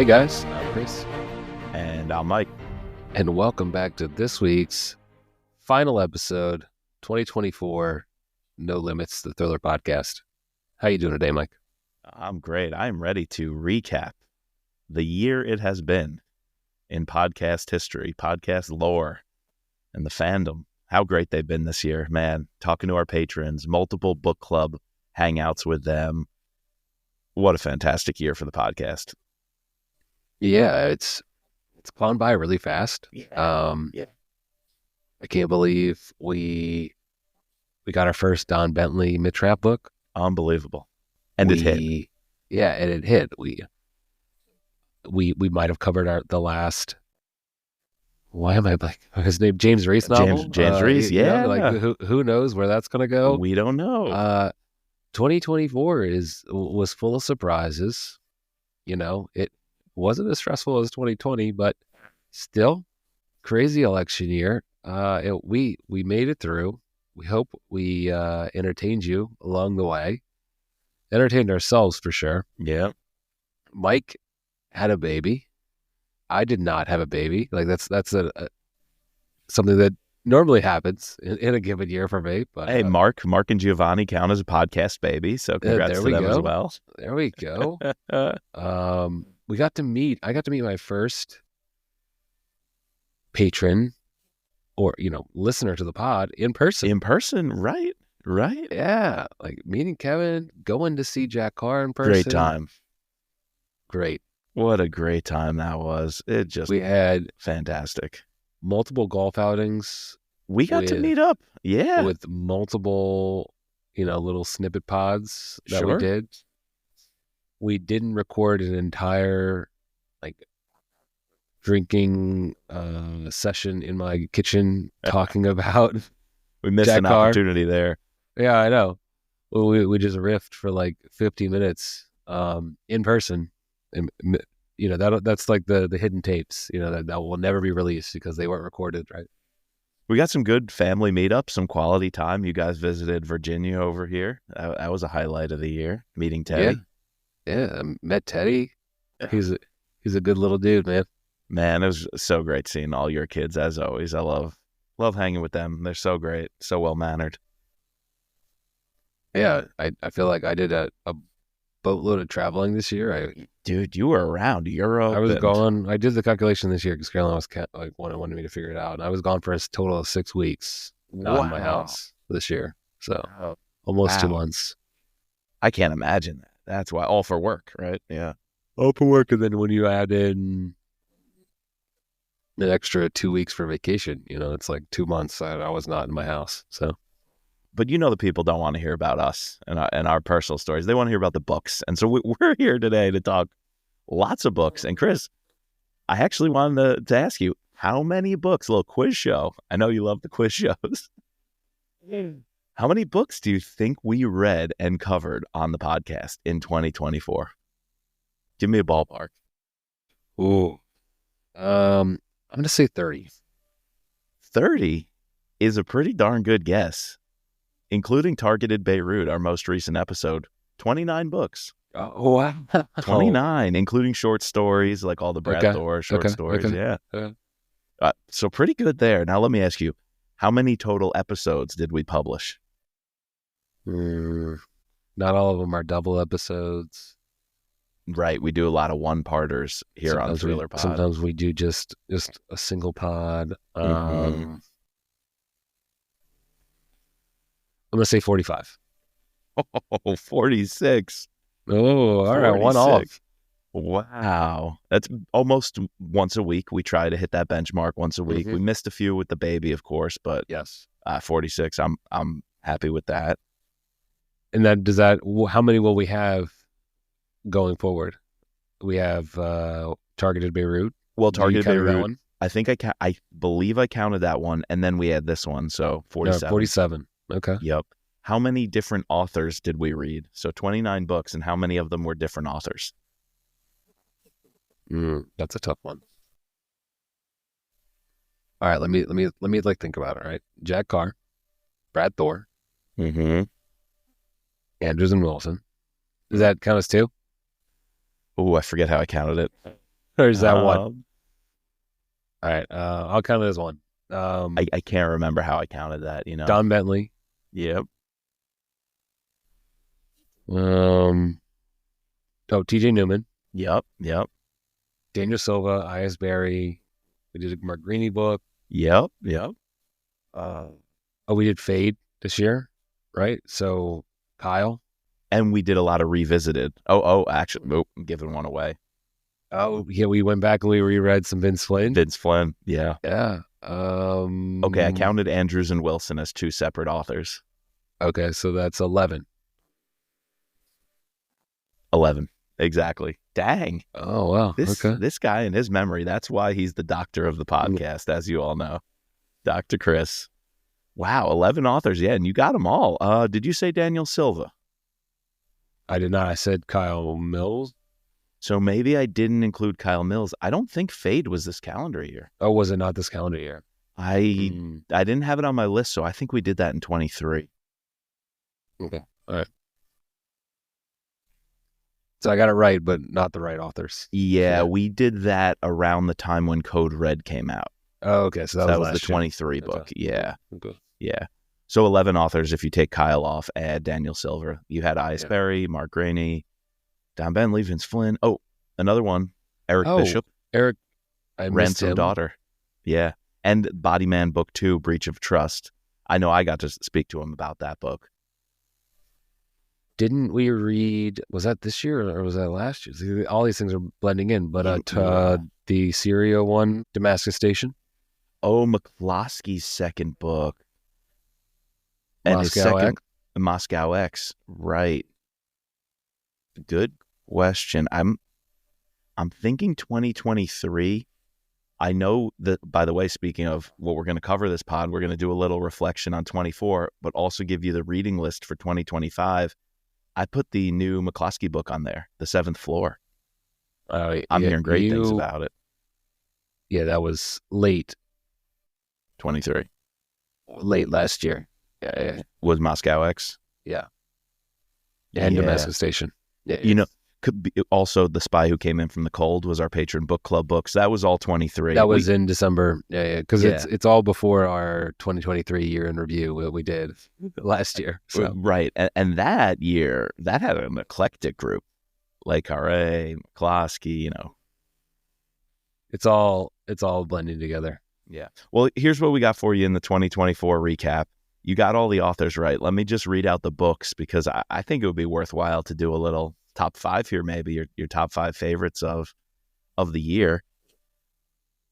Hey guys, I'm Chris. And I'm Mike. And welcome back to this week's final episode, 2024, No Limits, the Thriller Podcast. How you doing today, Mike? I'm great. I'm ready to recap the year it has been in podcast history, podcast lore, and the fandom. How great they've been this year, man. Talking to our patrons, multiple book club hangouts with them. What a fantastic year for the podcast. Yeah, it's gone by really fast. Yeah. I can't believe we got our first Don Bentley Mitch Rapp book. Unbelievable. And it hit. Yeah, and it hit. We might have covered the last. Why am I like his name? James Reese novel. James Reese. Yeah. Like who knows where that's gonna go? We don't know. 2024 was full of surprises. You know, it wasn't as stressful as 2020, but still crazy election year. We made it through. We hope we entertained you along the way. Entertained ourselves for sure. Yeah. Mike had a baby. I did not have a baby. Like that's something that normally happens in a given year for me. But hey, Mark and Giovanni count as a podcast baby, so congrats to them as well. There we go. I got to meet my first patron or, listener to the pod in person. In person, right? Yeah. Like meeting Kevin, going to see Jack Carr in person. Great time. Great. What a great time that was. We had fantastic. Multiple golf outings. We got to meet up. Yeah. With multiple, little snippet pods that we did. We didn't record an entire drinking session in my kitchen talking about we missed Jack an Carr. Opportunity there. Yeah, I know. We just riffed for 50 minutes in person. And, that's like the hidden tapes, that will never be released because they weren't recorded, right? We got some good family meetups, some quality time. You guys visited Virginia over here. That was a highlight of the year, meeting Teddy. Yeah, I met Teddy. He's a good little dude, man. Man, it was so great seeing all your kids, as always. I love hanging with them. They're so great, so well-mannered. Yeah, I feel like I did a boatload of traveling this year. Dude, you were around Europe. I was gone. I did the calculation this year because Caroline was wanted me to figure it out. And I was gone for a total of 6 weeks out of my house this year. So almost 2 months. I can't imagine that. That's why, all for work, right? Yeah. All for work. And then when you add in an extra 2 weeks for vacation, it's like 2 months I was not in my house. So. But the people don't want to hear about us and our personal stories. They want to hear about the books. And so we're here today to talk lots of books. And Chris, I actually wanted to ask you, how many books, a little quiz show. I know you love the quiz shows. How many books do you think we read and covered on the podcast in 2024? Give me a ballpark. Ooh. I'm going to say 30. 30 is a pretty darn good guess. Including Targeted Beirut, our most recent episode, 29 books. Oh, wow. 29, including short stories, like all the Brad Thor short stories. Okay. Yeah. So pretty good there. Now, let me ask you, how many total episodes did we publish? Not all of them are double episodes. Right. We do a lot of one-parters here on Thriller Pod. Sometimes we do just a single pod. I'm going to say 45. Oh, 46. Oh, all right. 1 off. Wow. That's almost once a week. We try to hit that benchmark once a week. We missed a few with the baby, of course, but yes, 46. I'm happy with that. And then how many will we have going forward? We have Targeted Beirut. Well, Targeted Beirut. I think I believe I counted that one, and then we had this one, so 47. 47. Okay. Yep. How many different authors did we read? So 29 books, and how many of them were different authors? That's a tough one. All right, let me think about it. All right, Jack Carr, Brad Thor, Andrews and Wilson. Does that count as 2? Oh, I forget how I counted it. Or is that one? Um, All right. I'll count it as one. I can't remember how I counted that, Don Bentley. Yep. TJ Newman. Yep. Daniel Silva, I.S. Berry. We did a Mark Greeny book. Yep. We did Fade this year, right? So Kyle. And we did a lot of revisited. Actually, I'm giving one away. Oh, yeah, we went back and we reread some Vince Flynn. Yeah. Yeah. Okay, I counted Andrews and Wilson as two separate authors. Okay, so that's 11. 11. Exactly. Dang. Oh, wow. This guy and his memory, that's why he's the doctor of the podcast, as you all know. Dr. Chris. Wow, 11 authors. Yeah, and you got them all. Did you say Daniel Silva? I did not. I said Kyle Mills. So maybe I didn't include Kyle Mills. I don't think Fade was this calendar year. Oh, was it not this calendar year? I didn't have it on my list, so I think we did that in 23. Okay. All right. So I got it right, but not the right authors. Yeah, we did that around the time when Code Red came out. Oh, okay. So that was the 23 book. Okay. Yeah. Okay. Yeah. So 11 authors, if you take Kyle off, add Daniel Silver. You had I.S. Berry, Mark Greany, Don Bentley, Vince Flynn. Oh, another one, Eric Bishop. Eric, I missed Ransom him. Daughter. Yeah. And Body Man Book 2, Breach of Trust. I know I got to speak to him about that book. Didn't we read, was that this year or was that last year? See, all these things are blending in, but the Syria one, Damascus Station. Oh, McCloskey's second book. And Moscow X. Moscow X. Right. Good question. I'm thinking 2023. I know that, by the way, speaking of what we're going to cover this pod, we're going to do a little reflection on 24, but also give you the reading list for 2025. I put the new McCloskey book on there, The Seventh Floor. I'm hearing great things about it. Yeah, that was late. 23. Late last year. Yeah. Was Moscow X? Yeah. And Damascus Station. Yeah. Could be also The Spy Who Came In From the Cold was our patron book club books. That was all 23. That was in December. Yeah. Because it's all before our 2023 year in review we did last year. So. Right. And that year, that had an eclectic group. Le Carre, McCloskey, It's all blending together. Yeah. Well, here's what we got for you in the 2024 recap. You got all the authors right. Let me just read out the books because I think it would be worthwhile to do a little top 5 here, maybe your top 5 favorites of the year.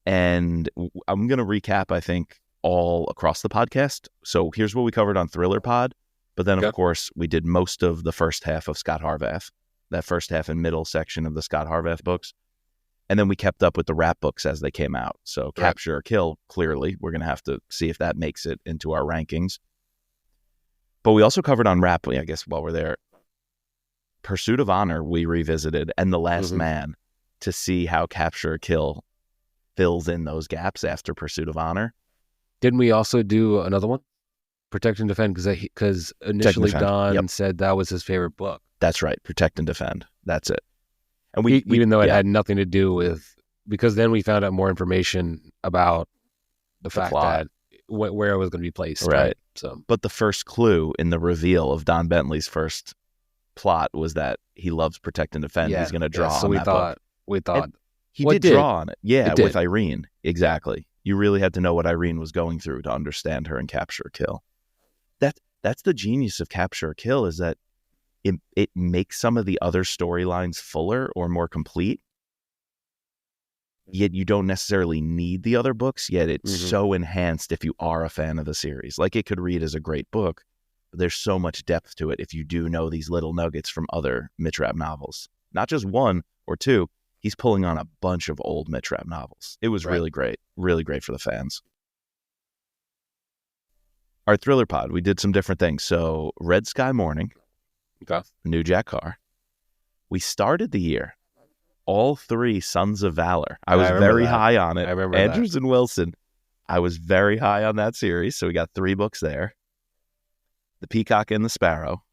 And I'm going to recap, I think, all across the podcast. So here's what we covered on Thriller Pod. But then, of course, we did most of the first half of Scot Harvath, that first half and middle section of the Scot Harvath books. And then we kept up with the rap books as they came out. So Capture or Kill, clearly, we're going to have to see if that makes it into our rankings. But we also covered on rap, I guess, while we're there, Pursuit of Honor, we revisited, and The Last Man to see how Capture or Kill fills in those gaps after Pursuit of Honor. Didn't we also do another one? Protect and Defend, because initially Don said that was his favorite book. That's right. Protect and Defend. That's it. And even though it had nothing to do with, because then we found out more information about the fact that where it was going to be placed. Right. So, but the first clue in the reveal of Don Bentley's first plot was that he loves Protect and Defend. He's going to draw on that book. We thought he did draw on it. Yeah, with Irene. Exactly. You really had to know what Irene was going through to understand her in Capture or Kill. That's the genius of Capture or Kill, is that it makes some of the other storylines fuller or more complete. Yet you don't necessarily need the other books, yet it's so enhanced if you are a fan of the series. Like, it could read as a great book, but there's so much depth to it if you do know these little nuggets from other Mitch Rapp novels. Not just one or two. He's pulling on a bunch of old Mitch Rapp novels. It was really great for the fans. Our Thriller Pod, we did some different things. So Red Sky Morning, new Jack Carr. We started the year, all 3 Sons of Valor. I was very high on it. I remember Andrews and Wilson. I was very high on that series. So we got 3 books there. The Peacock and the Sparrow.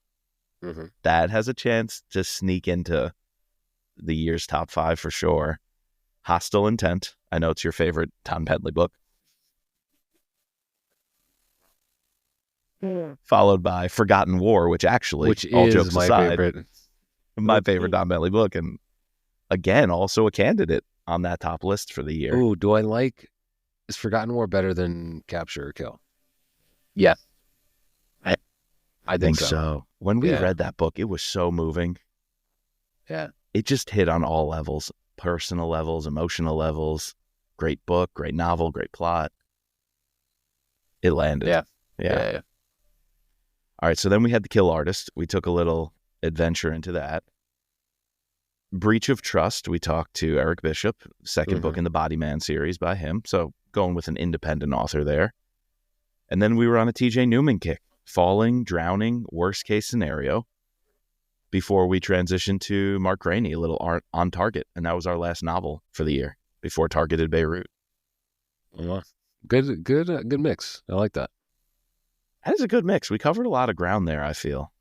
That has a chance to sneak into the year's top 5 for sure. Hostile Intent. I know it's your favorite Tom Bentley book. Followed by Forgotten War, which all is jokes my aside, favorite. my favorite Tom Bentley book, and again, also a candidate on that top list for the year. Ooh, is Forgotten War better than Capture or Kill? Yeah. I think so. When we read that book, it was so moving. Yeah. It just hit on all levels, personal levels, emotional levels. Great book, great novel, great plot. It landed. Yeah. All right, so then we had The Kill Artist. We took a little adventure into that. Breach of Trust, we talked to Eric Bishop, second book in the Body Man series by him. So going with an independent author there. And then we were on a TJ Newman kick. Falling, Drowning, Worst Case Scenario, before we transitioned to Mark Rainey, a little On Target. And that was our last novel for the year before Targeted Beirut. Good mix. I like that. That is a good mix. We covered a lot of ground there, I feel.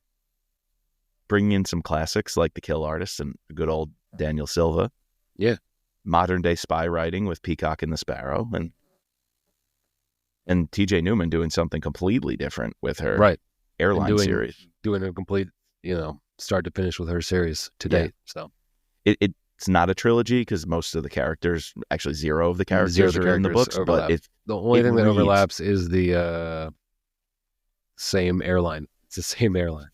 Bringing in some classics like The Kill Artist and good old Daniel Silva. Yeah. Modern day spy writing with Peacock and the Sparrow. And TJ Newman doing something completely different with her airline series. Doing a complete, start to finish with her series to date. So it's not a trilogy because most of the characters, actually zero of the characters are in the books. Overlap. But the only thing that overlaps is the same airline. It's the same airline.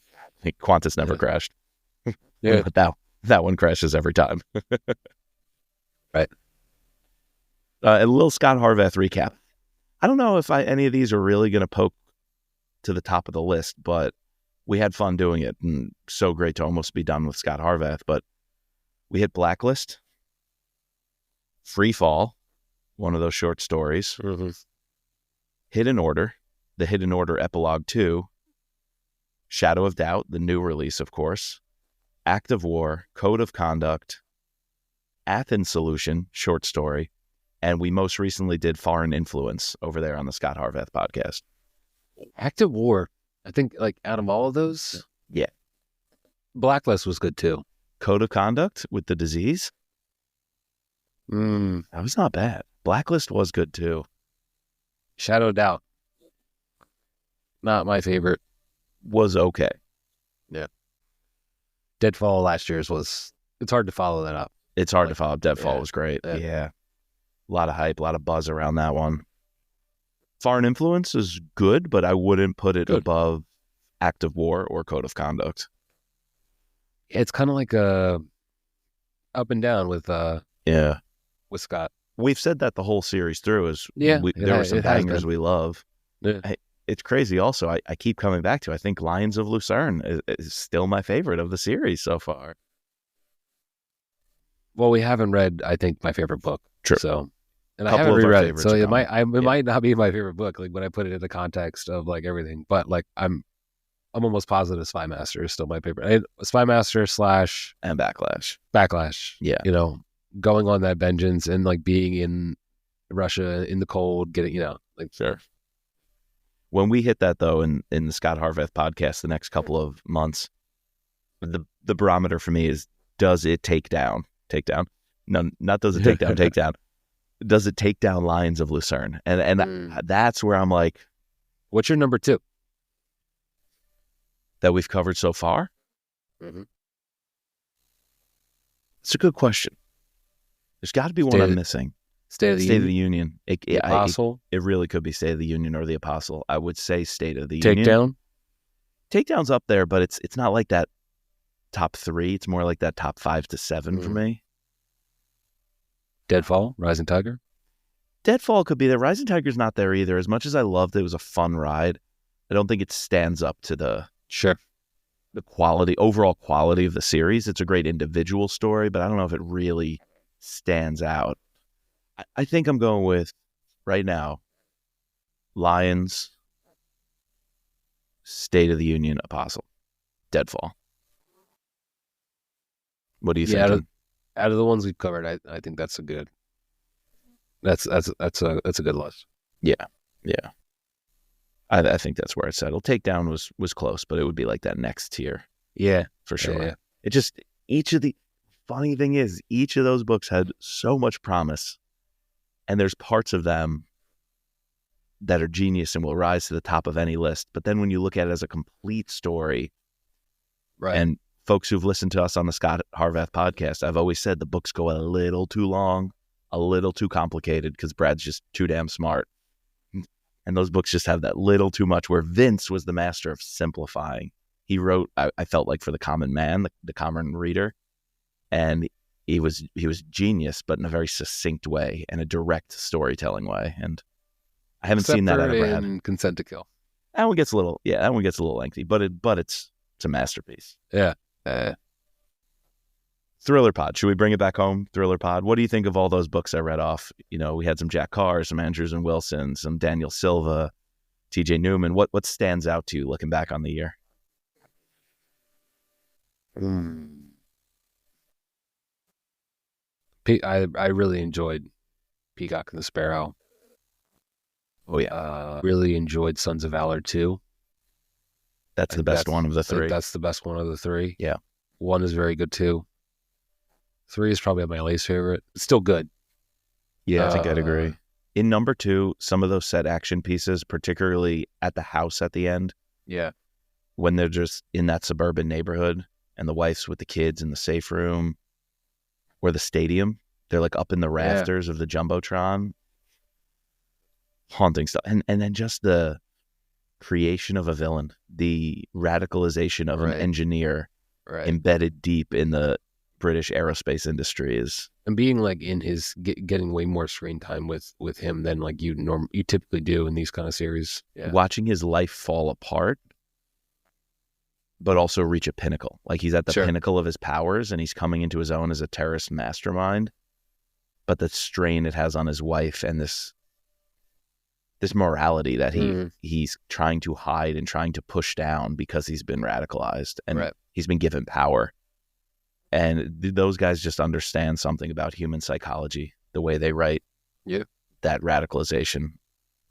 Qantas never crashed. Yeah. But that one crashes every time. Right. A little Scot Harvath recap. I don't know if any of these are really going to poke to the top of the list, but we had fun doing it, and so great to almost be done with Scot Harvath. But we hit Blacklist, Free Fall, one of those short stories, Hidden Order, the Hidden Order Epilogue 2, Shadow of Doubt, the new release, of course, Act of War, Code of Conduct, Athens Solution, short story, and we most recently did Foreign Influence over there on the Scot Harvath podcast. Act of War, I think, out of all of those, Blacklist was good too. Code of Conduct with the disease, that was not bad. Blacklist was good too. Shadow of Doubt, not my favorite. Was okay. Yeah. Deadfall last year's it's hard to follow that up. It's hard to follow up. Deadfall was great. Yeah. A lot of hype, a lot of buzz around that one. Foreign Influence is good, but I wouldn't put it above Act of War or Code of Conduct. It's kind of like a up and down with Scott. We've said that the whole series through there were some bangers we love. Yeah. It's crazy also. I keep coming back to, I think Lions of Lucerne is still my favorite of the series so far. Well, we haven't read, I think, my favorite book. True. So, and I haven't reread it, so it might not be my favorite book, when I put it in the context of everything. But I'm almost positive Spy Master is still my favorite. Spy Master / and Backlash. Yeah. Going on that vengeance and being in Russia in the cold, getting Sure. When we hit that though in the Scot Harvath podcast the next couple of months, the barometer for me is, does it take down? No, not does it take down, take down. Does it take down Lions of Lucerne? And that's where I'm like, what's your number 2 that we've covered so far? It's a good question. There's got to be one I'm missing. State of the Union. The Apostle. It really could be State of the Union or The Apostle. I would say State of the Union. Takedown's up there, but it's not like that top 3. It's more like that top 5 to 7 for me. Deadfall, Rising Tiger. Deadfall could be there. Rising Tiger's not there either. As much as I loved it, it was a fun ride. I don't think it stands up to the overall quality of the series. It's a great individual story, but I don't know if it really stands out. I think I'm going with, right now, Lions, State of the Union, Apostle, Deadfall. What do you think? Out of the ones we've covered, I think that's a good. That's a good list. Yeah. I think that's where it settled. Takedown was close, but it would be like that next tier. Yeah, for sure. Yeah. It just, each of the, funny thing is, each of those books had so much promise, and there's parts of them that are genius and will rise to the top of any list. But then when you look at it as a complete story, Right. and folks who've listened to us on the Scot Harvath podcast, I've always said the books go a little too long, a little too complicated, because Brad's just too damn smart. And those books just have that little too much, where Vince was the master of simplifying. He wrote, I felt like, for the common man, the common reader. And he was genius, but in a very succinct way and a direct storytelling way. And I haven't seen that out of Brad. In Consent to Kill. That one gets a little lengthy, but it's a masterpiece. Yeah. Thriller Pod. Should we bring it back home? Thriller Pod. What do you think of all those books I read off? You know, we had some Jack Carr, some Andrews and Wilson, some Daniel Silva, TJ Newman. What stands out to you looking back on the year? I really enjoyed Peacock and the Sparrow. Oh, yeah. Really enjoyed Sons of Valor 2. That's the best one of the three. That's the best one of the three. Yeah. 1 is very good too. 3 is probably my least favorite. It's still good. Yeah, I think I'd agree. In number 2, some of those set action pieces, particularly at the house at the end. Yeah. When they're just in that suburban neighborhood and the wife's with the kids in the safe room, or the stadium, they're like up in the rafters of the Jumbotron. Haunting stuff. And then just the creation of a villain, the radicalization of an engineer embedded deep in the British aerospace industry is, and being like in his getting way more screen time with him than like you typically do in these kind of series. Yeah. Watching his life fall apart, but also reach a pinnacle. Like he's at the pinnacle of his powers and he's coming into his own as a terrorist mastermind. But the strain it has on his wife and this morality that he's trying to hide and trying to push down because he's been radicalized and he's been given power. And those guys just understand something about human psychology, the way they write that radicalization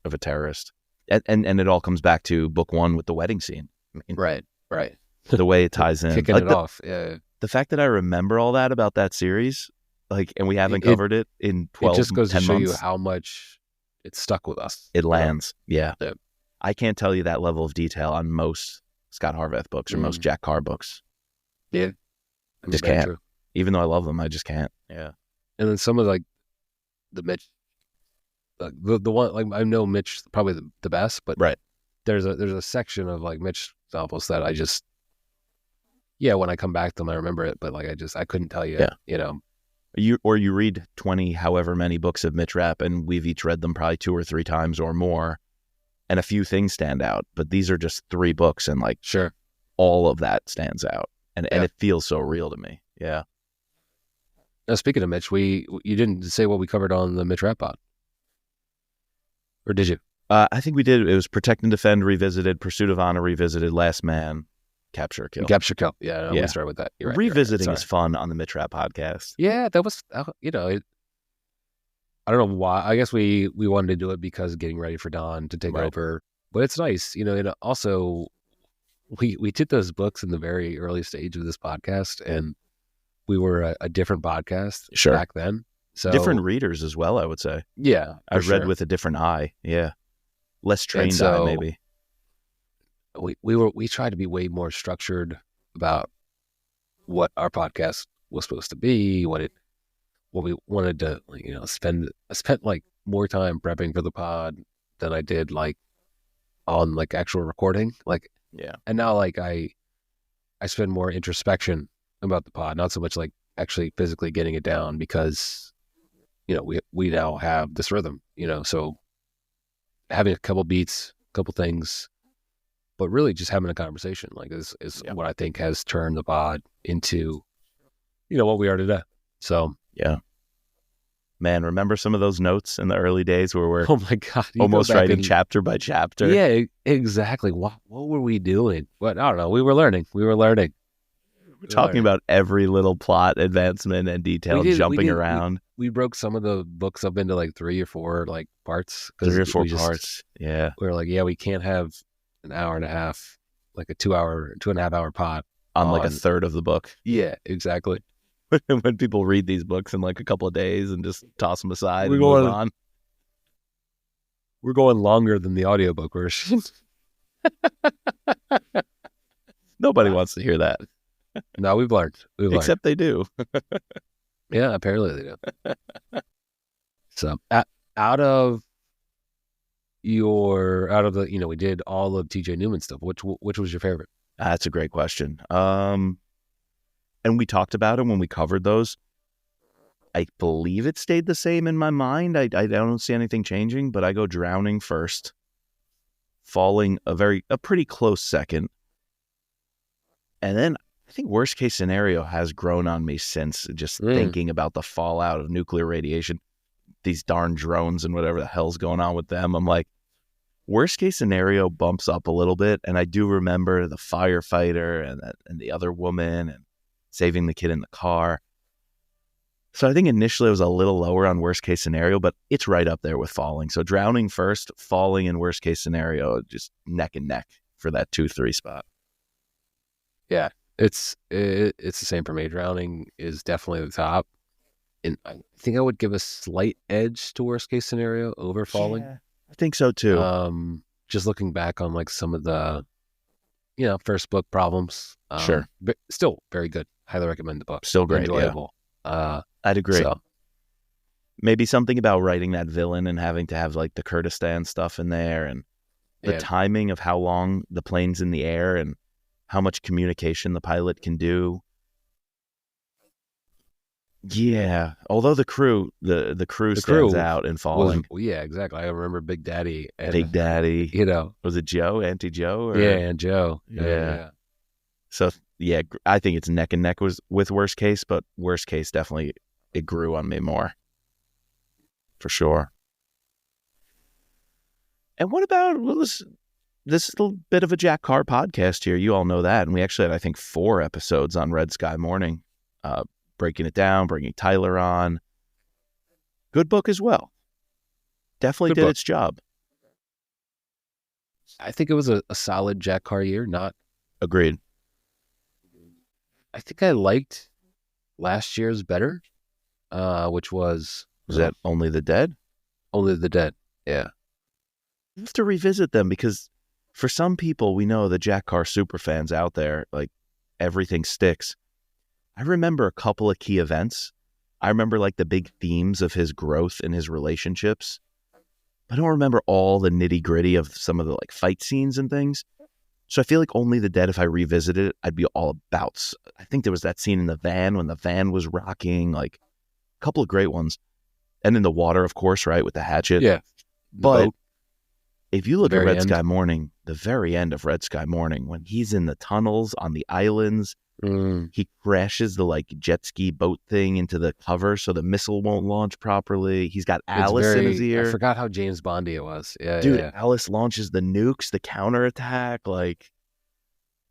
of a terrorist. And it all comes back to book 1 with the wedding scene. I mean, right. The way it ties in. Kicking it off. Yeah. The fact that I remember all that about that series, like, and we haven't covered it in 12 It just goes to show months. you how much it stuck with us. It lands. Yeah. I can't tell you that level of detail on most Scot Harvath books or most Jack Carr books. Yeah. I just can't. True. Even though I love them, I just can't. Yeah. And then some of like the Mitch, the one, like I know Mitch probably the best, but there's a section of like Mitch novels that I just, when I come back to them, I remember it, but like I couldn't tell you, you know. You read 20 however many books of Mitch Rapp, and we've each read them probably 2 or 3 times or more, and a few things stand out, but these are just 3 books, and like all of that stands out, and it feels so real to me. Yeah. Now, speaking of Mitch, you didn't say what we covered on the Mitch Rapp Pod, or did you? I think we did. It was Protect and Defend Revisited, Pursuit of Honor Revisited, Last Man, Capture or Kill. Capture Kill. Yeah, we'll start with that. You're right, Revisiting is fun on the Mitch Rapp podcast. Yeah, that was, I don't know why. I guess we wanted to do it because getting ready for Don to take over. But it's nice, and also we did those books in the very early stage of this podcast, and we were a different podcast back then. So different readers as well, I would say. Yeah. I read with a different eye. Yeah. Less trained eye, maybe. We tried to be way more structured about what our podcast was supposed to be, what we wanted to, spend. I spent like more time prepping for the pod than I did like on like actual recording. Like, and now like I spend more introspection about the pod, not so much like actually physically getting it down, because we now have this rhythm, so having a couple beats, a couple things, but really just having a conversation like is what I think has turned the pod into what we are today. So man, remember some of those notes in the early days where we're oh my god, almost writing chapter by chapter? Yeah, exactly. What were we doing? What, I don't know. We were learning. Talking about every little plot advancement and detail, jumping around. We broke some of the books up into like 3 or 4 like parts. 3 or 4 parts. Yeah. We were like, we can't have an hour and a half, like a 2.5 hour pod on like a third of the book. Yeah, exactly. when people read these books in like a couple of days and just toss them aside We're and going- move on. We're going longer than the audiobook version. Nobody wants to hear that, No, we've learned. except they do. Yeah, apparently they do. So out of the, we did all of TJ Newman stuff. Which was your favorite? That's a great question. And we talked about it when we covered those. I believe it stayed the same in my mind. I don't see anything changing, but I go Drowning first, Falling a pretty close second. And then I think Worst Case Scenario has grown on me since, just thinking about the fallout of nuclear radiation, these darn drones and whatever the hell's going on with them. I'm like, Worst Case Scenario bumps up a little bit. And I do remember the firefighter and the other woman and saving the kid in the car. So I think initially it was a little lower on Worst Case Scenario, but it's right up there with Falling. So Drowning first, Falling, and Worst Case Scenario, just neck and neck for that 2-3 spot. Yeah, it's the same for me. Drowning is definitely the top, and I think I would give a slight edge to Worst Case Scenario over Falling. Yeah, I think so too. Just looking back on like some of the, first book problems. Sure, but still very good. Highly recommend the book. Still great, enjoyable. Yeah. I'd agree. So, maybe something about writing that villain and having to have like the Kurdistan stuff in there, and the timing of how long the plane's in the air and how much communication the pilot can do. Yeah, although the crew stands out in Falling. Yeah, exactly. I remember Big Daddy. And, Big Daddy. Was it Joe? Auntie Joe? Or? Yeah, and Joe. Yeah. So, yeah, I think it's neck and neck with Worst Case, but Worst Case definitely, it grew on me more. For sure. And what about, this is a little bit of a Jack Carr podcast here. You all know that. And we actually had, I think, 4 episodes on Red Sky Morning, breaking it down, bringing Tyler on. Good book as well. Definitely Good did book. its job. I think it was a solid Jack Carr year. Not Agreed. I think I liked last year's better, which was that Only the Dead? Only the Dead. Yeah. You have to revisit them because for some people, we know the Jack Carr superfans out there, like everything sticks. I remember a couple of key events. I remember like the big themes of his growth in his relationships. I don't remember all the nitty gritty of some of the like fight scenes and things. So I feel like Only the Dead, if I revisited it, I'd be all about. I think there was that scene in the van when the van was rocking, like a couple of great ones. And in the water, of course, right, with the hatchet. Yeah. But if you look at very Red end. Sky Morning, the very end of Red Sky Morning, when he's in the tunnels on the islands, he crashes the like jet ski boat thing into the cover so the missile won't launch properly. He's got Alice in his ear. I forgot how James Bondy it was. Yeah, Dude, yeah. Alice launches the nukes, the counterattack. Like,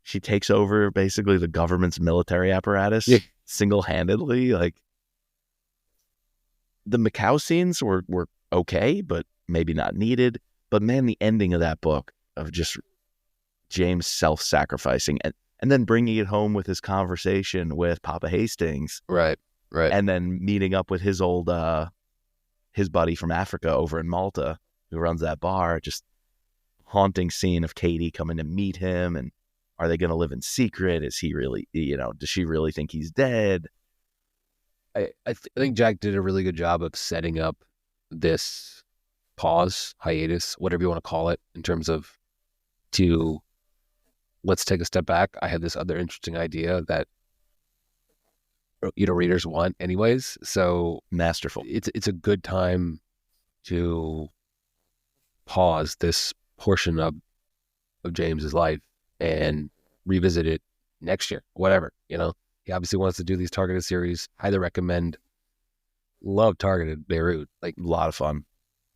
she takes over basically the government's military apparatus single-handedly. Like, the Macau scenes were okay, but maybe not needed. But man, the ending of that book of just James self-sacrificing and then bringing it home with his conversation with Papa Hastings. Right. And then meeting up with his old, his buddy from Africa over in Malta who runs that bar. Just haunting scene of Katie coming to meet him. And are they going to live in secret? Is he really, does she really think he's dead? I think Jack did a really good job of setting up this pause, hiatus, whatever you want to call it, in terms of let's take a step back. I had this other interesting idea that readers want anyways. So Masterful. It's a good time to pause this portion of James's life and revisit it next year, whatever, He obviously wants to do these targeted series. Highly recommend. Love Targeted Beirut. Like, A lot of fun.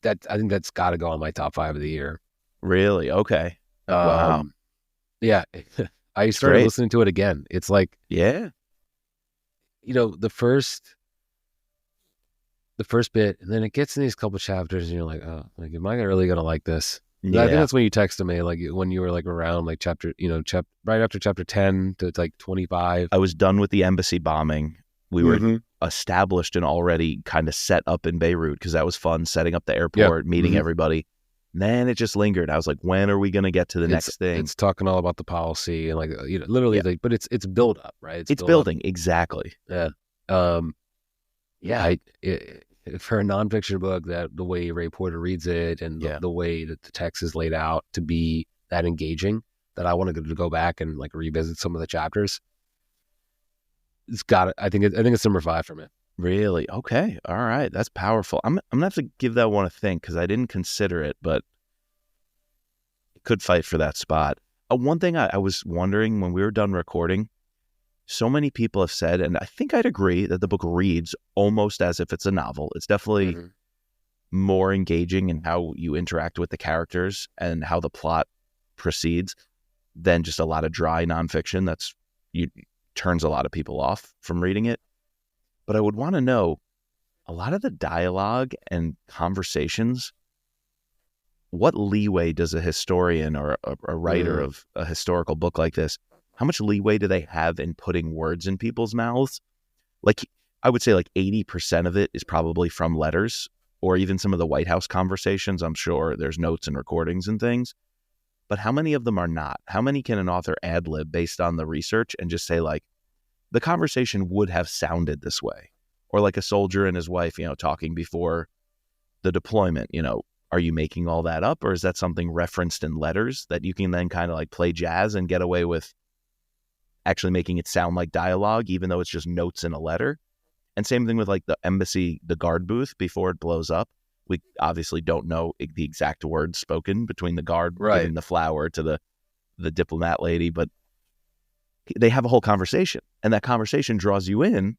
I think that's got to go on my top 5 of the year. Really? Okay. Wow. Yeah. I started great. listening to it again. It's like, Yeah. the first bit, and then it gets in these couple chapters, and you're like, oh, like, am I really gonna like this? Yeah. I think that's when you texted me, like when you were like around like chapter, right after chapter 10 to like 25. I was done with the embassy bombing. we were established and already kind of set up in Beirut because that was fun, setting up the airport, meeting everybody. And then it just lingered. I was like, when are we going to get to the next thing? It's talking all about the policy and literally, but it's build up, right? It's building. Exactly. Yeah. For a nonfiction book, that the way Ray Porter reads it and the way that the text is laid out to be that engaging, that I wanted to go back and like revisit some of the chapters. It's got it. I think it's number 5 for me. Really? Okay. All right. That's powerful. I'm gonna have to give that one a think because I didn't consider it, but it could fight for that spot. One thing I was wondering when we were done recording, so many people have said, and I think I'd agree, that the book reads almost as if it's a novel. It's definitely more engaging in how you interact with the characters and how the plot proceeds than just a lot of dry nonfiction turns a lot of people off from reading it. But I would want to know, a lot of the dialogue and conversations, what leeway does a historian or a writer of a historical book like this, how much leeway do they have in putting words in people's mouths? Like, I would say like 80% of it is probably from letters or even some of the White House conversations. I'm sure there's notes and recordings and things. But how many of them are not? How many can an author ad-lib based on the research and just say like, the conversation would have sounded this way? Or like a soldier and his wife, talking before the deployment, are you making all that up? Or is that something referenced in letters that you can then kind of like play jazz and get away with actually making it sound like dialogue, even though it's just notes in a letter? And same thing with like the embassy, the guard booth before it blows up. We obviously don't know the exact words spoken between the guard giving the flower to the diplomat lady, but they have a whole conversation, and that conversation draws you in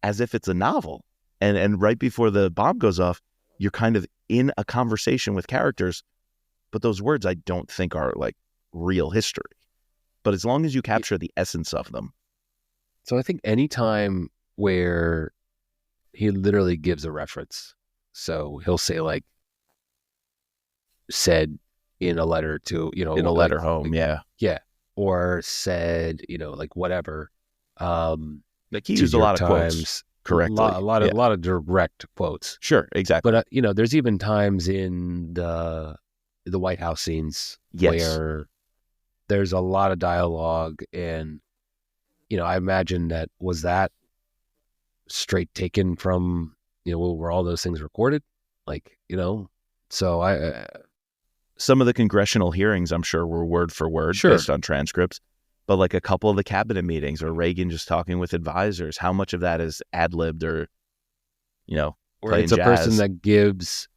as if it's a novel. And right before the bomb goes off, you're kind of in a conversation with characters, but those words I don't think are like real history. But as long as you capture the essence of them. So I think any time where he literally gives a reference, so he'll say like, said in a letter to, in a letter home. Yeah. Or said, like whatever. Like he used a lot of quotes correctly. A lot of direct quotes. Sure, exactly. But there's even times in the White House scenes where there's a lot of dialogue, and I imagine that was straight taken from where all those things recorded, so some of the congressional hearings, I'm sure, were word for word based on transcripts. But like a couple of the cabinet meetings or Reagan just talking with advisors, how much of that is ad-libbed or it's a person that gives,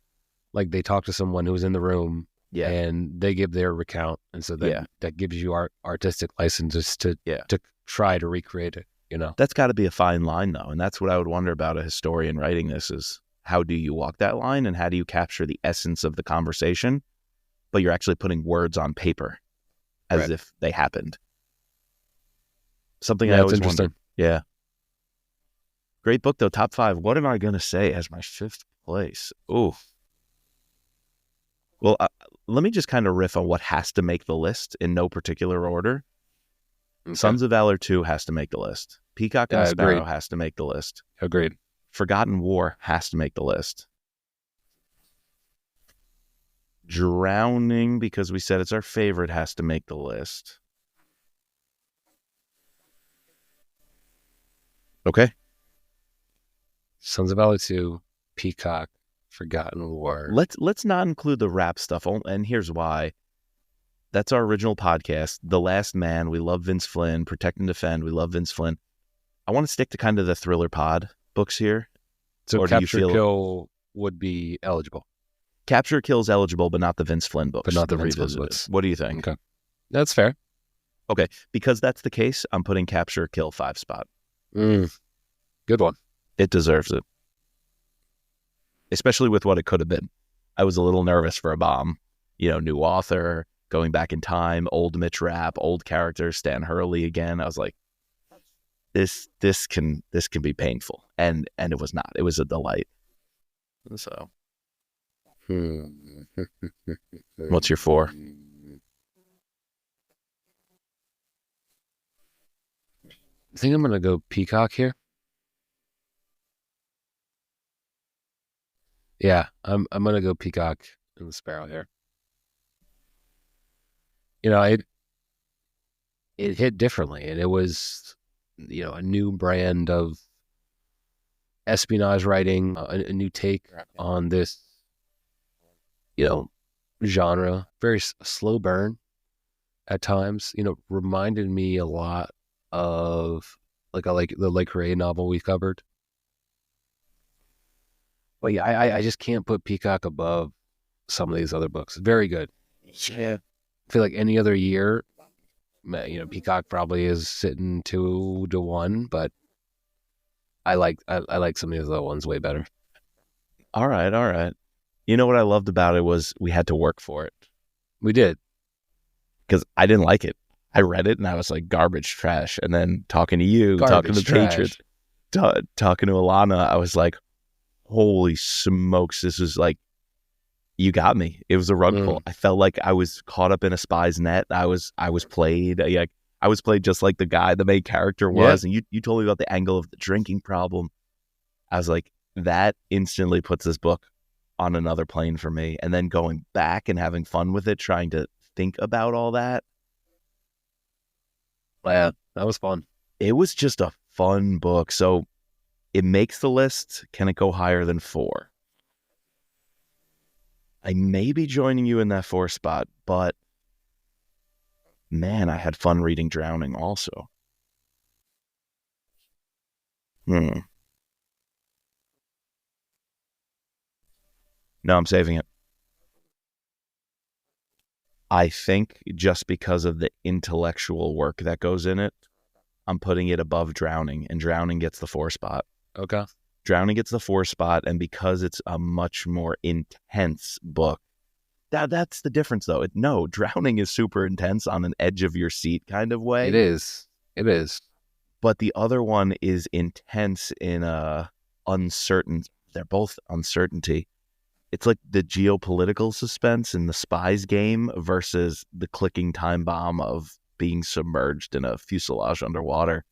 like they talk to someone who's in the room and they give their recount. And so that gives you artistic licenses to try to recreate it, That's got to be a fine line, though. And that's what I would wonder about a historian writing this is, how do you walk that line and how do you capture the essence of the conversation, but you're actually putting words on paper as if they happened. Something I always wondered. Yeah. Great book, though. Top 5. What am I going to say as my 5th place? Ooh. Well, let me just kind of riff on what has to make the list in no particular order. Okay. Sons of Valor 2 has to make the list. Peacock and the Sparrow has to make the list. Agreed. Forgotten War has to make the list. Drowning, because we said it's our favorite, has to make the list. Okay. Sons of Valor 2, Peacock, Forgotten War. Let's not include the rap stuff, and here's why. That's our original podcast, The Last Man. We love Vince Flynn. Protect and Defend. We love Vince Flynn. I want to stick to kind of the thriller pod books here. So Capture Kill would be eligible. Capture Kill's eligible, but not the Vince Flynn books. But not the Vince Flynn books. What do you think? Okay. That's fair. Okay. Because that's the case, I'm putting Capture Kill 5 spot. Good one. It deserves it. Especially with what it could have been. I was a little nervous for a bomb. New author, going back in time, old Mitch Rapp, old character, Stan Hurley again. I was like, this can be painful. And it was not. It was a delight. So what's your 4? I think I'm gonna go Peacock here. Yeah, I'm gonna go Peacock and the Sparrow here. You know, it hit differently, and it was, you know, a new brand of espionage writing, a new take on this, you know, genre. Very slow burn at times. You know, reminded me a lot of like the Lake Ray novel we covered. But yeah, I just can't put Peacock above some of these other books. Very good. Yeah. I feel like any other year, you know, Peacock probably is sitting 2-1, but I like some of these other ones way better. All right. You know what I loved about it was we had to work for it. We did. Because I didn't like it. I read it and I was like, garbage, trash. And then talking to you, talking to the Patriots, talking to Alana, I was like, holy smokes, this was like, you got me. It was a rug pull. I felt like I was caught up in a spy's net. I was played. I was played just like the main character was. Yeah. And you told me about the angle of the drinking problem. I was like, that instantly puts this book on another plane for me. And then going back and having fun with it, trying to think about all that. Yeah, that was fun. It was just a fun book. So it makes the list. Can it go higher than 4? I may be joining you in that 4 spot, but man, I had fun reading Drowning also. No, I'm saving it. I think just because of the intellectual work that goes in it, I'm putting it above Drowning, and Drowning gets the 4 spot. Okay. Drowning gets the 4 spot, and because it's a much more intense book, that's the difference, though. No, Drowning is super intense on an edge of your seat kind of way. It is. But the other one is intense in a uncertain. They're both uncertainty. It's like the geopolitical suspense in the spy's game versus the clicking time bomb of being submerged in a fuselage underwater.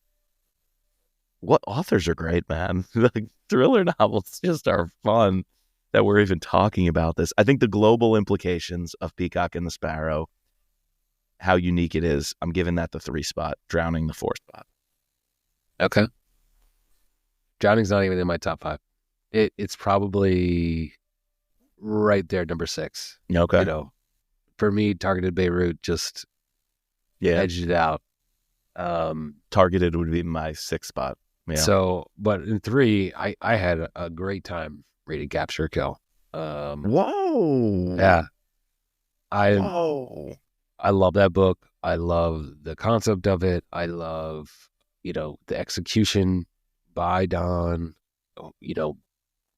What authors are great, man. Like, thriller novels just are fun that we're even talking about this. I think the global implications of Peacock and the Sparrow, how unique it is, I'm giving that the 3 spot, Drowning the 4 spot. Okay. Drowning's not even in my top 5. It's probably right there, number 6. Okay. You know, for me, Targeted Beirut just edged it out. Targeted would be my 6th spot. Yeah. So, but in 3, I had a great time reading Capture Kill. Whoa. Yeah. I love that book. I love the concept of it. I love, you know, the execution by Don, you know,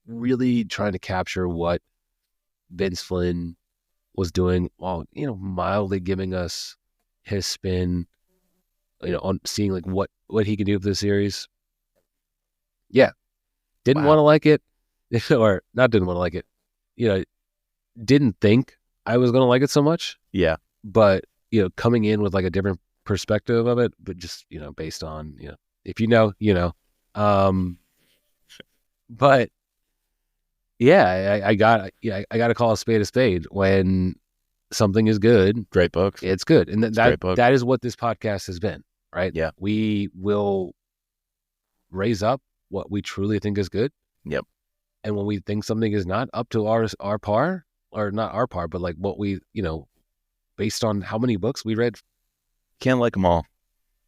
really trying to capture what Vince Flynn was doing while, you know, mildly giving us his spin, you know, on seeing like what he can do with the series. Yeah. Didn't want to like it, or not didn't want to like it. You know, didn't think I was going to like it so much. Yeah. But, you know, coming in with like a different perspective of it, but just, you know, based on, you know, if you know, you know. But yeah, I got to call a spade when something is good. Great book. It's good. And that is what this podcast has been, right? Yeah. We will raise up what we truly think is good. Yep. And when we think something is not up to our par, or not our par, but like what we, you know, based on how many books we read. Can't like them all.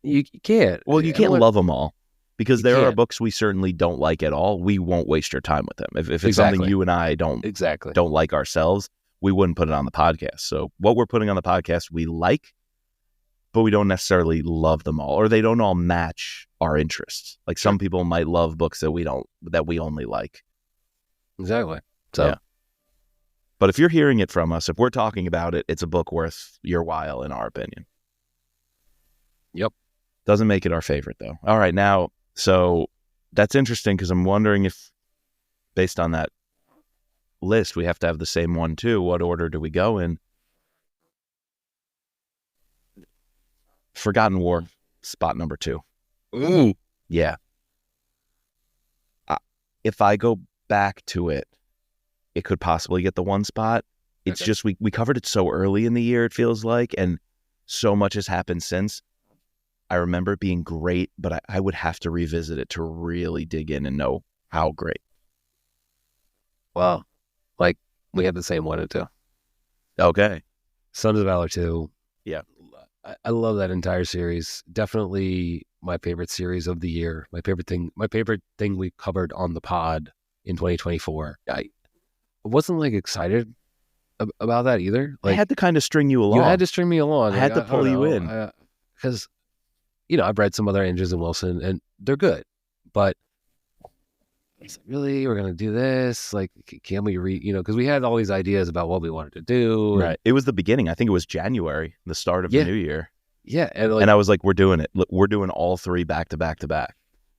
You can't. Well, you can't love them all, because there are books we certainly don't like at all. We won't waste your time with them. If it's something you and I don't like ourselves, we wouldn't put it on the podcast. So what we're putting on the podcast, we like, but we don't necessarily love them all, or they don't all match our interests. Like some people might love books that we only like. Exactly. So, yeah. But if you're hearing it from us, if we're talking about it, it's a book worth your while, in our opinion. Yep. Doesn't make it our favorite, though. All right, now, so that's interesting, because I'm wondering if, based on that list, we have to have the same one, too. What order do we go in? Forgotten War, spot number 2. Ooh. Yeah. If I go back to it, it could possibly get the one spot. It's Okay. just we covered it so early in the year, it feels like, and so much has happened since. I remember it being great, but I would have to revisit it to really dig in and know how great. Well, like we have the same one or two. Okay. Sons of Valor 2. Yeah. I love that entire series. Definitely my favorite series of the year. My favorite thing we covered on the pod in 2024. I wasn't like excited about that either. I Like, had to kind of string you along. you had to string me along. I had to pull you in. Because, I've read some other Andrews and Wilson, and they're good. But it's like, really, we're going to do this? Like, can we read, because we had all these ideas about what we wanted to do. Right. It was the beginning. I think it was January, the start of the new year. Yeah. And I was like, we're doing it. Look, we're doing all three back to back to back.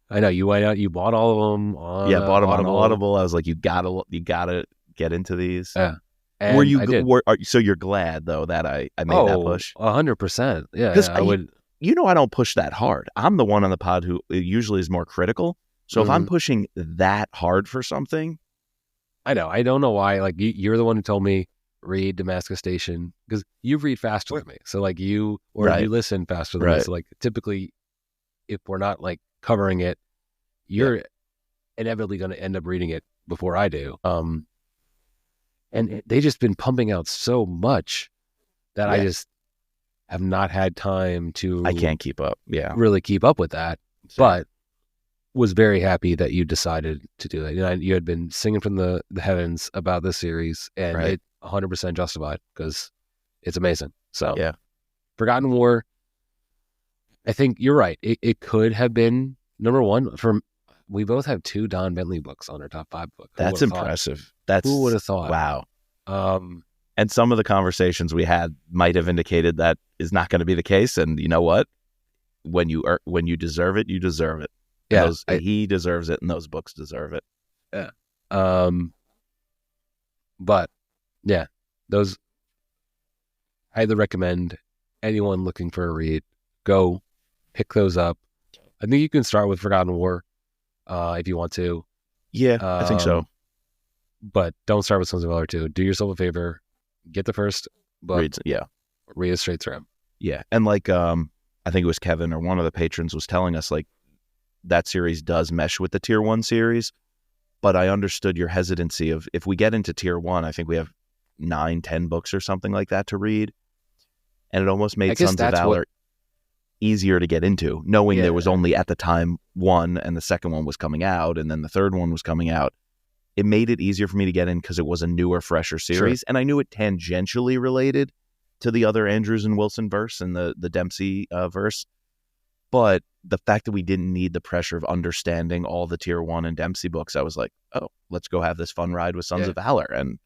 I know. You went out, you bought all of them on bought them Audible. on Audible. I was like, you gotta get into these. Yeah. So you're glad though that I made that push? 100%. Yeah. Because I would. I don't push that hard. I'm the one on the pod who usually is more critical. So if I'm pushing that hard for something, I know. I don't know why. Like you're the one who told me read Damascus Station because you read faster than me. So like you listen faster than me. So like typically, if we're not like covering it, you're inevitably going to end up reading it before I do. And they just been pumping out so much that I just have not had time to. I can't keep up. Yeah, really keep up with that. Same. But was very happy that you decided to do it. You had been singing from the heavens about this series, and it 100% justified because it's amazing. So, Forgotten War. I think you're right. It could have been number one. We both have 2 Don Bentley books on our top 5 book. That's impressive. Who would have thought? Wow. And some of the conversations we had might have indicated that is not going to be the case. And you know what? When you deserve it, you deserve it. Yeah, he deserves it, and those books deserve it. Yeah. But yeah, those I highly recommend anyone looking for a read, go pick those up. I think you can start with Forgotten War if you want to. Yeah, I think so. But don't start with Sons of Valor 2. Do yourself a favor, get the first book. Read it straight through. Yeah, and like I think it was Kevin or one of the patrons was telling us like that series does mesh with the Tier 1 series, but I understood your hesitancy of if we get into Tier 1, I think we have 9-10 books or something like that to read, and it almost made Sons of Valor easier to get into, knowing there was only at the time one, and the second one was coming out, and then the third one was coming out. It made it easier for me to get in because it was a newer, fresher series, and I knew it tangentially related to the other Andrews and Wilson verse and the Dempsey verse. But the fact that we didn't need the pressure of understanding all the Tier 1 and Dempsey books, I was like, oh, let's go have this fun ride with Sons of Valor. And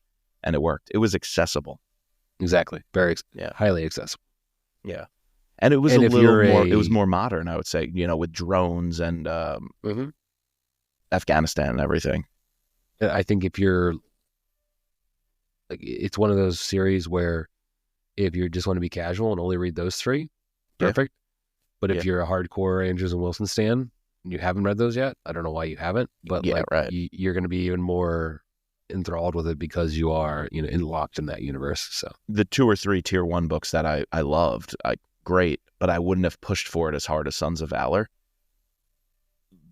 it worked. It was accessible. Exactly. Very highly accessible. Yeah. And it was it was more modern, I would say, with drones and Afghanistan and everything. I think if you're like, it's one of those series where if you just want to be casual and only read those 3, perfect. But if you're a hardcore Andrews and Wilson stan and you haven't read those yet, I don't know why you haven't, but you're going to be even more enthralled with it because you are, locked in that universe. So the 2 or 3 Tier 1 books that I loved, great, but I wouldn't have pushed for it as hard as Sons of Valor.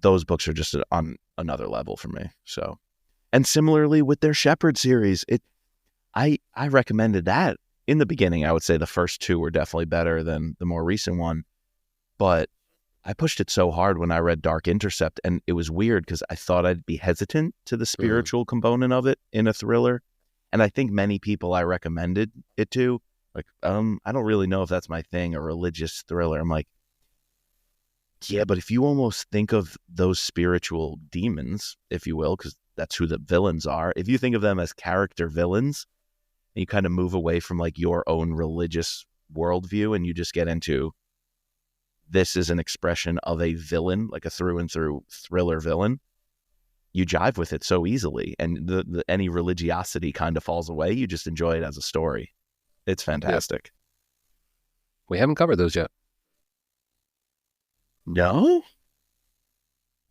Those books are just on another level for me. So, and similarly with their Shepherd series, I recommended that in the beginning. I would say the first 2 were definitely better than the more recent one. But I pushed it so hard when I read Dark Intercept, and it was weird because I thought I'd be hesitant to the spiritual component of it in a thriller. And I think many people I recommended it to, like, I don't really know if that's my thing, a religious thriller. I'm like, yeah, but if you almost think of those spiritual demons, if you will, because that's who the villains are, if you think of them as character villains, and you kind of move away from like your own religious worldview and you just get into this is an expression of a villain, like a through and through thriller villain, you jive with it so easily, and any religiosity kind of falls away. You just enjoy it as a story. It's fantastic. We haven't covered those yet. No?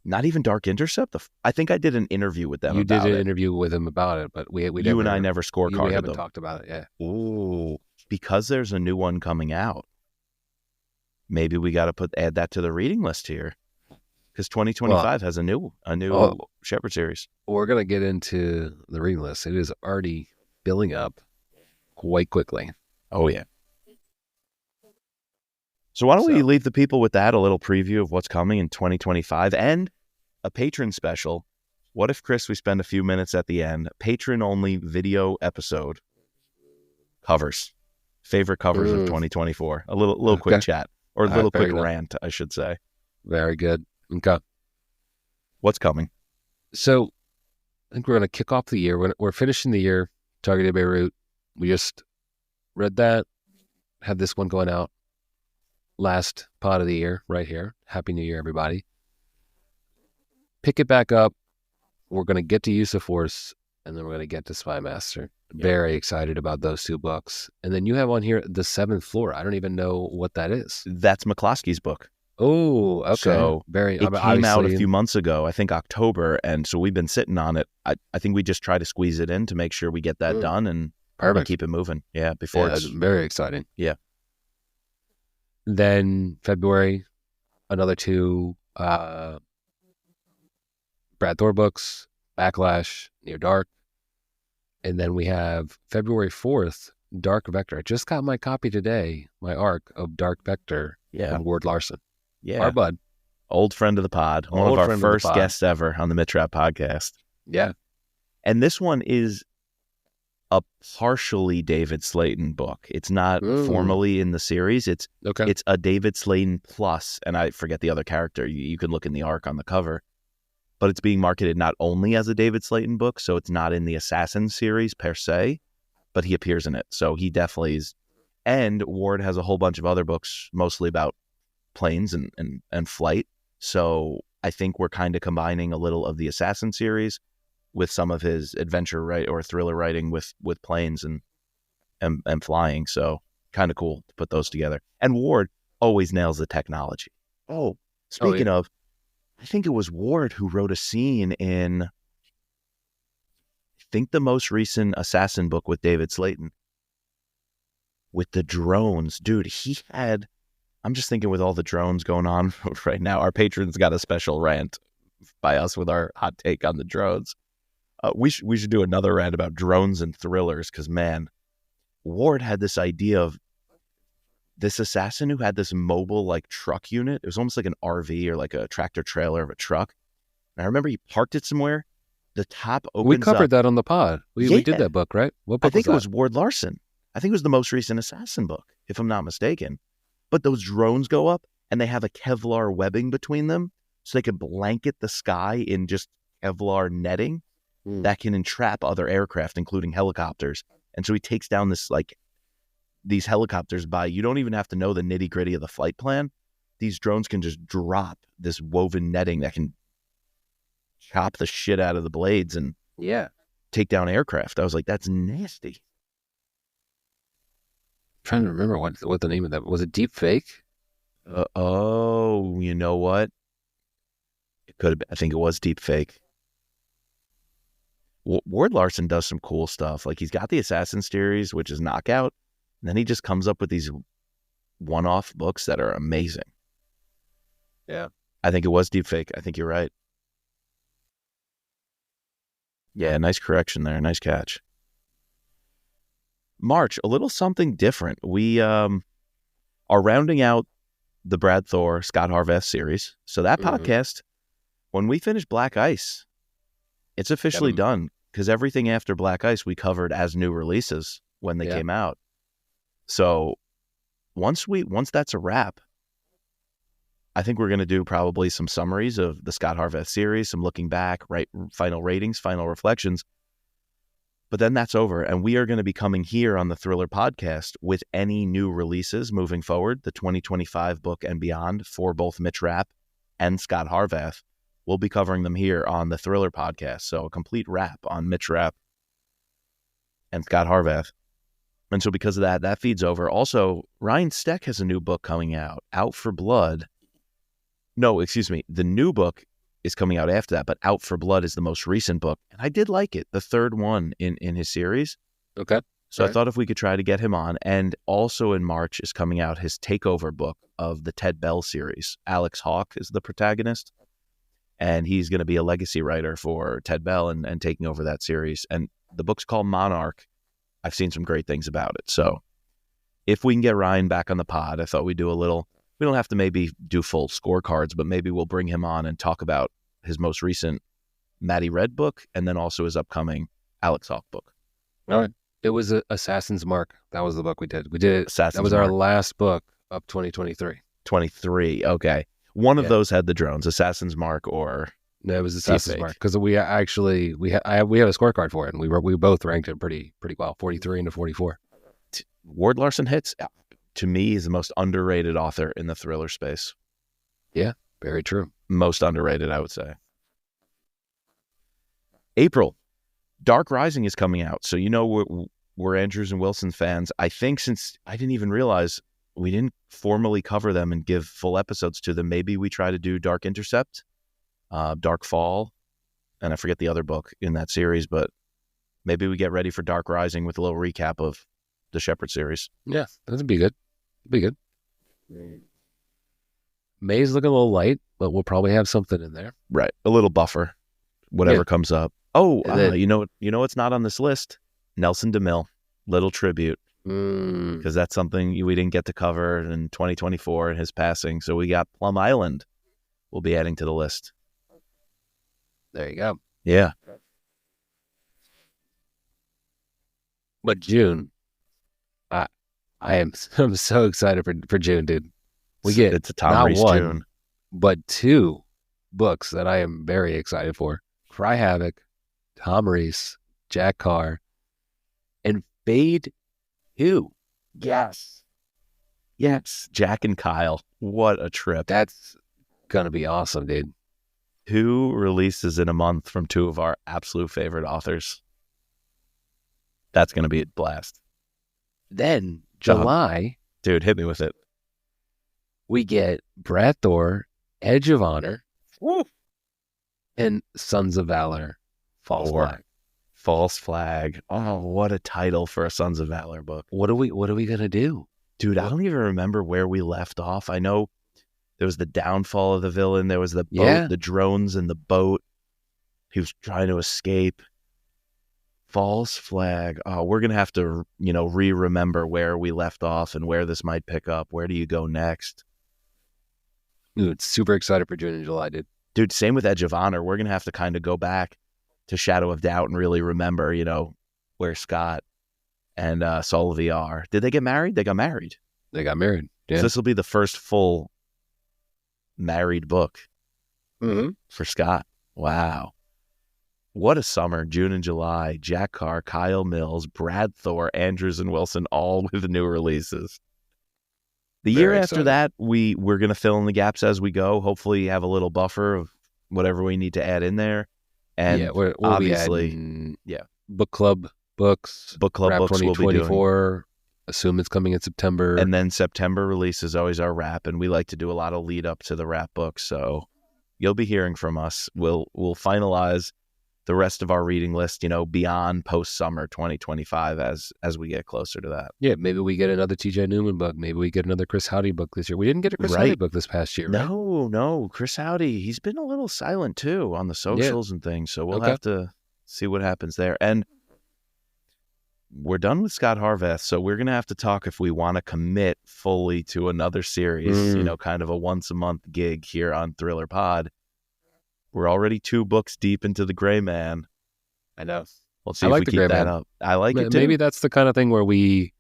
Not even Dark Intercept? I think I did an interview with them You about did it. an interview with him about it, but we You and I never scorecarded we haven't them. talked about it yet. Ooh, because there's a new one coming out. Maybe we got to add that to the reading list here, because 2025 has a new Shepherd series. We're gonna get into the reading list. It is already building up quite quickly. Oh yeah. So why don't we leave the people with that, a little preview of what's coming in 2025 and a patron special. What if, Chris, we spend a few minutes at the end, patron-only video episode, covers, favorite covers of 2024, a little quick chat, or a little quick rant, I should say. Very good. Okay. What's coming? So I think we're going to kick off the year. We're finishing the year, Targeted Beirut. We just read that, had this one going out. Last pod of the year right here. Happy New Year, everybody. Pick it back up. We're going to get to Use of Force, and then we're going to get to Spy Master. Yep. Very excited about those two books. And then you have on here The Seventh Floor. I don't even know what that is. That's McCloskey's book. Oh, okay. So it came out a few months ago, I think October, and so we've been sitting on it. I think we just try to squeeze it in to make sure we get that done and keep it moving. Yeah, it's very exciting. Yeah. Then February, another two Brad Thor books, Backlash, Near Dark. And then we have February 4th, Dark Vector. I just got my copy today, my arc of Dark Vector from Ward Larson. Yeah. Our bud. Old friend of the pod. One of our first guests ever on the Mitch Rapp Podcast. Yeah. And this one is a partially David Slayton book. It's not formally in the series. It's a David Slayton plus, and I forget the other character. You can look in the arc on the cover. But it's being marketed not only as a David Slayton book, so it's not in the Assassin series per se, but he appears in it. So he definitely is. And Ward has a whole bunch of other books, mostly about planes and flight. So I think we're kind of combining a little of the Assassin series with some of his adventure or thriller writing with planes and flying. So kind of cool to put those together. And Ward always nails the technology. Oh, speaking of, I think it was Ward who wrote a scene in, I think, the most recent Assassin book with David Slayton with the drones. Dude, I'm just thinking with all the drones going on right now, our patrons got a special rant by us with our hot take on the drones. We should do another rant about drones and thrillers because, man, Ward had this idea of this assassin who had this mobile like truck unit. It was almost like an RV or like a tractor trailer of a truck. And I remember he parked it somewhere. The top opens up. We covered that on the pod. We did that book, right? What book I think it was Ward Larson. I think it was the most recent Assassin book, if I'm not mistaken. But those drones go up and they have a Kevlar webbing between them so they can blanket the sky in just Kevlar netting that can entrap other aircraft, including helicopters. And so he takes down these helicopters by, you don't even have to know the nitty gritty of the flight plan. These drones can just drop this woven netting that can chop the shit out of the blades and take down aircraft. I was like, that's nasty. I'm trying to remember what the name of that was. It Deep Fake? You know what? It could have been. I think it was Deep Fake. Ward Larson does some cool stuff. Like, he's got the Assassin series, which is Knockout, and then he just comes up with these one-off books that are amazing. Yeah. I think it was Deep Fake. I think you're right. Yeah, nice correction there. Nice catch. March, a little something different. We are rounding out the Brad Thor, Scot Harvath series. So that podcast, when we finish Black Ice, it's officially done, because everything after Black Ice we covered as new releases when they came out. So once that's a wrap, I think we're going to do probably some summaries of the Scot Harvath series, some looking back, final ratings, final reflections. But then that's over, and we are going to be coming here on the Thriller Podcast with any new releases moving forward, the 2025 book and beyond for both Mitch Rapp and Scot Harvath. We'll be covering them here on the Thriller Podcast. So a complete wrap on Mitch Rapp and Scot Harvath. And so because of that feeds over. Also, Ryan Steck has a new book coming out, Out for Blood. No, excuse me. The new book is coming out after that, but Out for Blood is the most recent book. And I did like it, the third one in his series. Okay. So I thought if we could try to get him on. And also in March is coming out his takeover book of the Ted Bell series. Alex Hawke is the protagonist. And he's going to be a legacy writer for Ted Bell and taking over that series. And the book's called Monarch. I've seen some great things about it. So if we can get Ryan back on the pod, I thought we'd do a little, we don't have to maybe do full scorecards, but maybe we'll bring him on and talk about his most recent Matty Red book and then also his upcoming Alex Hawke book. All right. It was Assassin's Mark. That was the book we did. We did it. Assassin's That was Mark. our last book of 2023. 23. Okay. One of those had the drones, Assassin's Mark or... No, it was Assassin's Deepfake. Mark because we actually we had a scorecard for it, and we both ranked it pretty well, 43 into 44. Ward Larson Hits, to me, is the most underrated author in the thriller space. Yeah, very true. Most underrated, I would say. April, Dark Rising is coming out. So, we're Andrews and Wilson fans. I think since I didn't even realize we didn't formally cover them and give full episodes to them, maybe we try to do Dark Intercept, Dark Fall, and I forget the other book in that series, but maybe we get ready for Dark Rising with a little recap of the Shepherd series. Yeah, that'd be good. Be good. May's looking a little light, but we'll probably have something in there. Right. A little buffer, whatever comes up. Oh, And then- you know what's not on this list? Nelson DeMille, little tribute, because that's something we didn't get to cover in 2024 and his passing. So we got Plum Island we'll be adding to the list. There you go. Yeah. But June, I'm so excited for June, dude. We get it's a Tom not Reese one, June. but two books that I am very excited for. Cry Havoc, Tom Reese, Jack Carr, and Fade 2. Yes. Jack and Kyle. What a trip. That's going to be awesome, dude. 2 releases in a month from 2 of our absolute favorite authors. That's going to be a blast. Then July, Dude, hit me with it. we get Brad Thor, Edge of Honor, Woo. and Sons of Valor, False Thor. Flag. False Flag. Oh, what a title for a Sons of Valor book. What are we gonna do? Dude, I don't even remember where we left off. I know there was the downfall of the villain. There was the boat, Yeah. the drones in the boat. He was trying to escape. False Flag. Oh, we're going to have to, re-remember where we left off and where this might pick up. Where do you go next? Dude, super excited for June and July, dude. Dude, same with Edge of Honor. We're going to have to kind of go back to Shadow of Doubt and really remember, where Scott and Solvay are. Did they get married? They got married. They got married. Yeah. So this will be the first full married book for Scott. Wow. What a summer. June and July. Jack Carr, Kyle Mills, Brad Thor, Andrews and Wilson, all with new releases. The Very year after excited. that, we're going to fill in the gaps as we go. Hopefully have a little buffer of whatever we need to add in there. And we'll obviously, be adding yeah. book club books, book club Wrap books we'll be doing. 2024. Assume it's coming in September. And then September release is always our wrap, and we like to do a lot of lead up to the wrap book. So you'll be hearing from us. We'll finalize the rest of our reading list, beyond post summer 2025 as we get closer to that. yeah, maybe we get another TJ Newman book. Maybe we get another Chris Howdy book this year. We didn't get a Chris Howdy Right. book this past year, right? No, Chris Howdy, he's been a little silent too on the socials and things. So we'll Okay. have to see what happens there. And we're done with Scot Harvath, so we're going to have to talk if we want to commit fully to another series, kind of a once-a-month gig here on Thriller Pod. We're already 2 books deep into The Gray Man. I know. We'll see I if like we The keep Gray that Man. up. I like it too. Maybe that's the kind of thing where we,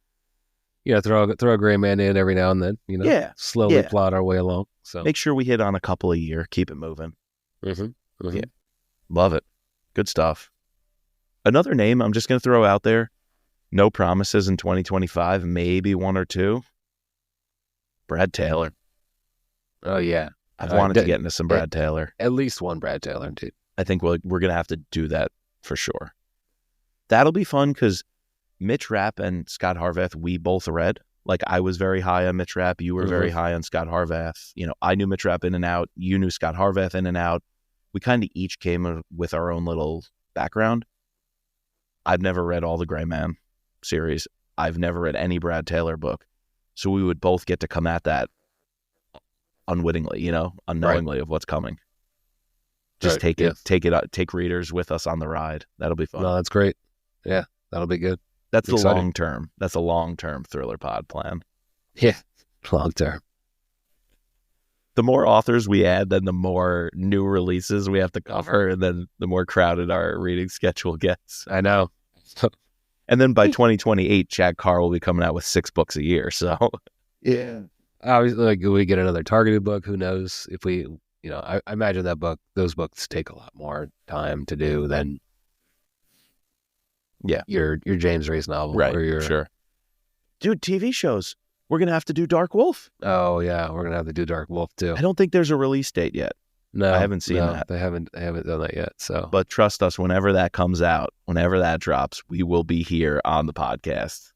throw a Gray Man in every now and then, Yeah, slowly yeah. plod our way along. So Make sure we hit on a couple a year. Keep it moving. Mhm. Yeah. Love it. Good stuff. Another name I'm just going to throw out there. No promises in 2025, maybe 1 or 2. Brad Taylor. Oh yeah, I've wanted to get into some Brad Taylor. at least one Brad Taylor, dude. I think we're going to have to do that for sure. That'll be fun because Mitch Rapp and Scot Harvath, we both read. Like, I was very high on Mitch Rapp. You were very high on Scot Harvath. I knew Mitch Rapp in and out. You knew Scot Harvath in and out. we kind of each came with our own little background. I've never read all the Gray Man series. I've never read any Brad Taylor book. So we would both get to come at that unwittingly, unknowingly of what's coming. Just take readers with us on the ride. That'll be fun. No, that's great. Yeah, that'll be good. That's the long term. That's a long-term Thriller Pod plan. Yeah, long term. The more authors we add, then the more new releases we have to cover, and then the more crowded our reading schedule gets. I know. And then by 2028, Jack Carr will be coming out with 6 books a year. So yeah, obviously, like, we get another targeted book. Who knows if we, I imagine those books take a lot more time to do than your James Race novel, right? Or your, sure, dude. TV shows. We're gonna have to do Dark Wolf. Oh yeah, we're gonna have to do Dark Wolf too. I don't think there's a release date yet. No, I haven't seen that. They haven't done that yet. So, but trust us, whenever that comes out, whenever that drops, we will be here on the podcast.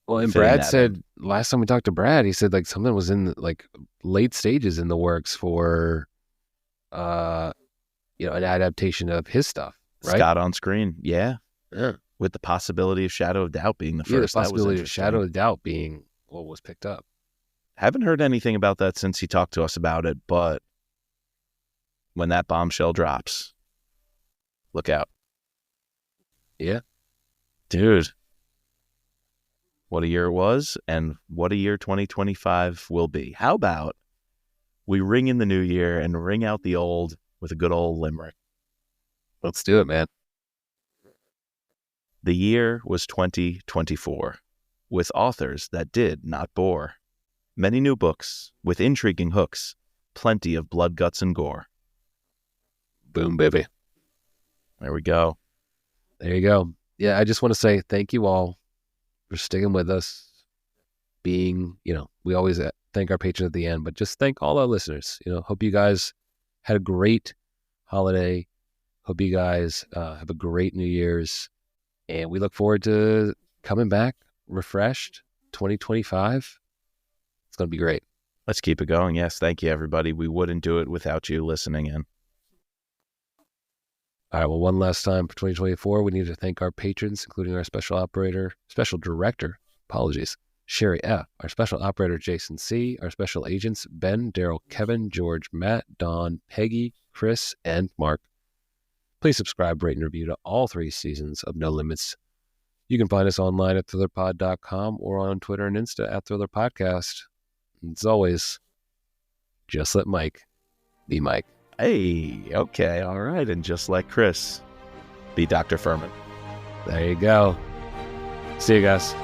Well, and Brad said last time we talked to Brad, he said like something was in like late stages in the works for, an adaptation of his stuff, right? Scott on screen, yeah, yeah, with the possibility of Shadow of Doubt being the first. The possibility of Shadow of Doubt being what was picked up. Haven't heard anything about that since he talked to us about it, but when that bombshell drops, look out. Yeah. Dude, what a year it was, and what a year 2025 will be. How about we ring in the new year and ring out the old with a good old limerick? Let's do it, man. The year was 2024, with authors that did not bore. Many new books with intriguing hooks, plenty of blood, guts, and gore. Boom, baby. There we go. There you go. Yeah, I just want to say thank you all for sticking with us. Being, we always thank our patrons at the end, but just thank all our listeners. Hope you guys had a great holiday. Hope you guys have a great New Year's. And we look forward to coming back refreshed 2025. It's going to be great. Let's keep it going. Yes, thank you, everybody. We wouldn't do it without you listening in. All right, well, one last time for 2024, we need to thank our patrons, including our special director, Sherry F., our special operator, Jason C., our special agents, Ben, Daryl, Kevin, George, Matt, Don, Peggy, Chris, and Mark. Please subscribe, rate, and review to all 3 seasons of No Limits. You can find us online at thrillerpod.com or on Twitter and Insta at Thriller Podcast. And as always, just let Mike be Mike. Hey, okay, all right. And just like Chris, be Dr. Furman. There you go. See you guys.